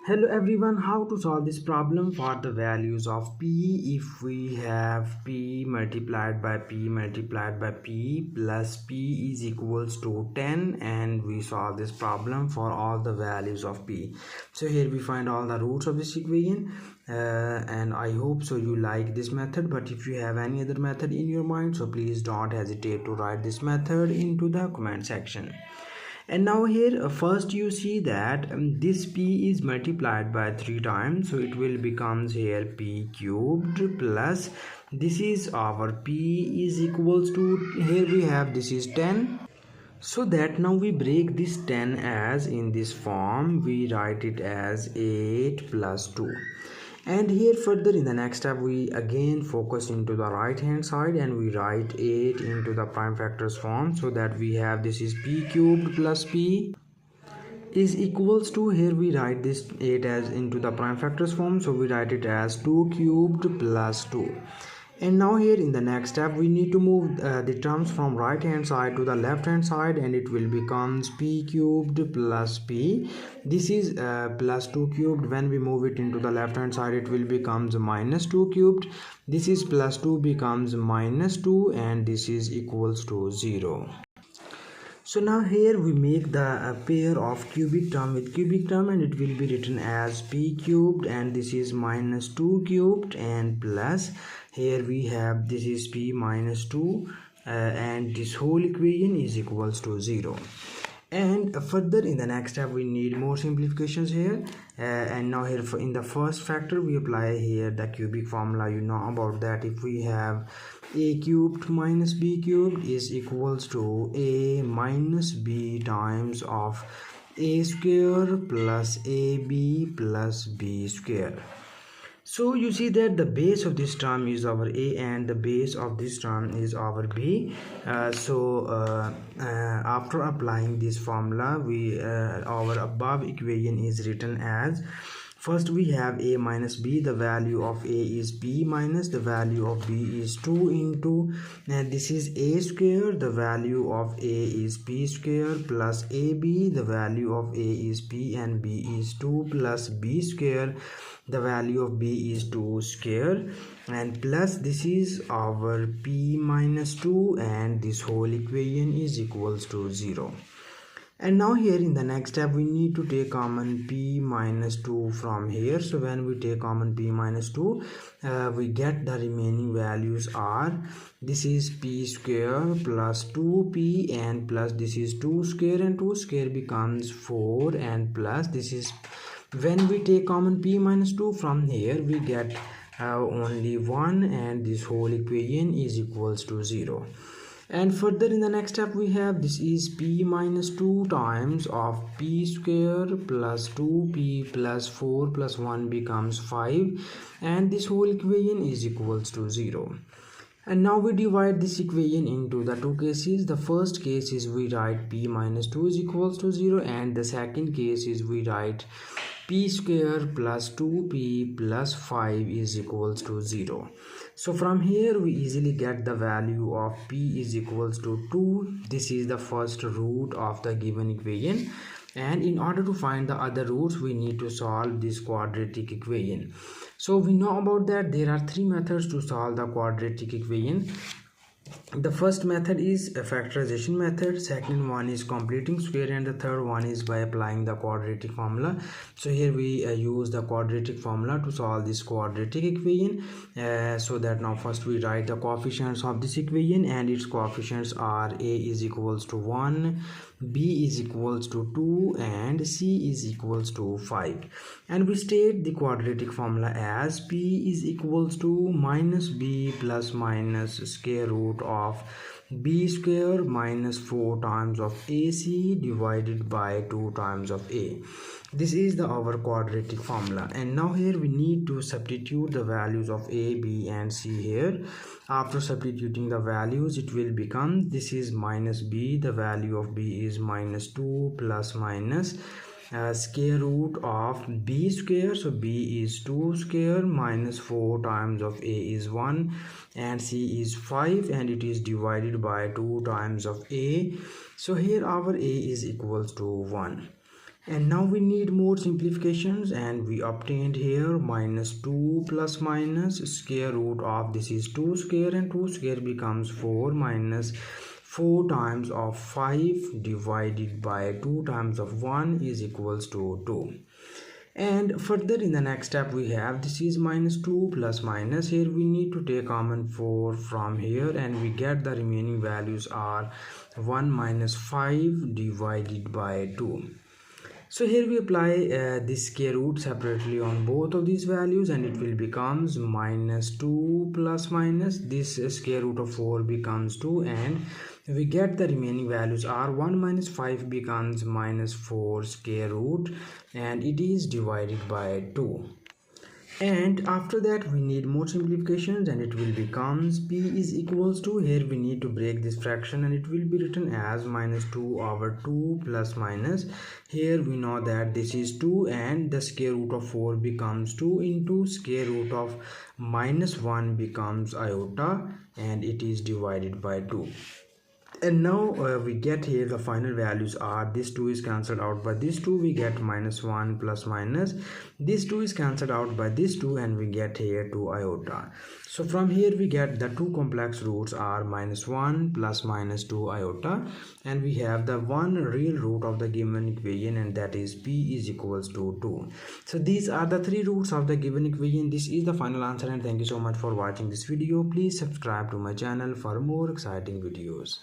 Hello everyone, how to solve this problem for the values of p if we have p multiplied by p plus p is equals to 10, and we solve this problem for all the values of p. So here we find all the roots of this equation, and I hope so you like this method. But if you have any other method in your mind, so please don't hesitate to write this method into the comment section. And now here first you see that this p is multiplied by 3 times, so it will becomes here p cubed plus this is our p is equals to, here we have this is 10. So that now we break this 10 as in this form, we write it as 8 plus 2. And here further in the next step we again focus into the right hand side and we write 8 into the prime factors form, so that we have this is p cubed plus p is equals to, here we write this 8 as into the prime factors form, so we write it as 2 cubed plus 2. And now here in the next step we need to move the terms from right hand side to the left hand side, and it will becomes p cubed plus p. This is plus 2 cubed. When we move it into the left hand side, it will becomes minus 2 cubed. This is plus 2 becomes minus 2, and this is equals to 0. So now here we make the pair of cubic term with cubic term, and it will be written as p cubed, and this is minus 2 cubed, and plus here we have this is p minus 2, and this whole equation is equals to 0. And further in the next step we need more simplifications here, and now here in the first factor we apply here the cubic formula. You know about that. If we have a cubed minus b cubed is equals to a minus b times of a square plus ab plus b square. So you see that the base of this term is our a and the base of this term is our b. After applying this formula, we our above equation is written as, first we have a minus b, the value of a is b minus the value of b is 2 into, and this is a square, the value of a is b square plus ab, the value of a is b and b is 2 plus b square, the value of b is 2 square, and plus this is our p minus 2, and this whole equation is equals to 0. And now here in the next step we need to take common p minus 2 from here. So when we take common p minus 2, we get the remaining values are, this is p square plus 2p, and plus this is 2 square, and 2 square becomes 4, and plus this is, when we take common p minus 2 from here we get only 1, and this whole equation is equals to 0. And further in the next step we have this is p minus 2 times of p square plus 2p plus 4 plus 1 becomes 5, and this whole equation is equals to 0. And now we divide this equation into the two cases. The first case is we write p minus 2 is equals to 0, and the second case is we write p square plus 2p plus 5 is equals to 0. So from here we easily get the value of p is equals to 2. This is the first root of the given equation, and in order to find the other roots we need to solve this quadratic equation. So we know about that there are three methods to solve the quadratic equation. The first method is a factorization method, second one is completing square, and the third one is by applying the quadratic formula. So here we use the quadratic formula to solve this quadratic equation, so that now first we write the coefficients of this equation, and its coefficients are a is equals to 1, b is equals to 2, and c is equals to 5. And we state the quadratic formula as p is equals to minus b plus minus square root of b square minus 4 times of ac divided by 2 times of a. This is our quadratic formula. And now here we need to substitute the values of a, b and c here. After substituting the values it will become, this is minus b, the value of b is minus 2 plus minus square root of b square, so b is 2 square minus 4 times of a is 1, and c is 5, and it is divided by 2 times of a. So here our a is equals to 1. And now we need more simplifications, and we obtained here minus 2 plus minus square root of this is 2 square, and 2 square becomes 4 minus 4 times of 5 divided by 2 times of 1 is equals to 2. And further in the next step we have this is minus 2 plus minus, here we need to take common 4 from here, and we get the remaining values are 1 minus 5 divided by 2. So here we apply this square root separately on both of these values, and it will becomes minus 2 plus minus this square root of 4 becomes 2, and we get the remaining values are 1 minus 5 becomes minus 4 square root, and it is divided by 2. And after that we need more simplifications, and it will becomes p is equals to, here we need to break this fraction, and it will be written as minus 2 over 2 plus minus, here we know that this is 2, and the square root of 4 becomes 2 into square root of minus 1 becomes iota, and it is divided by 2. And now we get here the final values are this 2 is cancelled out by this 2, we get minus 1 plus minus, this 2 is cancelled out by this 2, and we get here 2 iota. So from here we get the two complex roots are minus 1 plus minus 2 iota, and we have the one real root of the given equation, and that is p is equals to 2. So these are the three roots of the given equation. This is the final answer, and thank you so much for watching this video. Please subscribe to my channel for more exciting videos.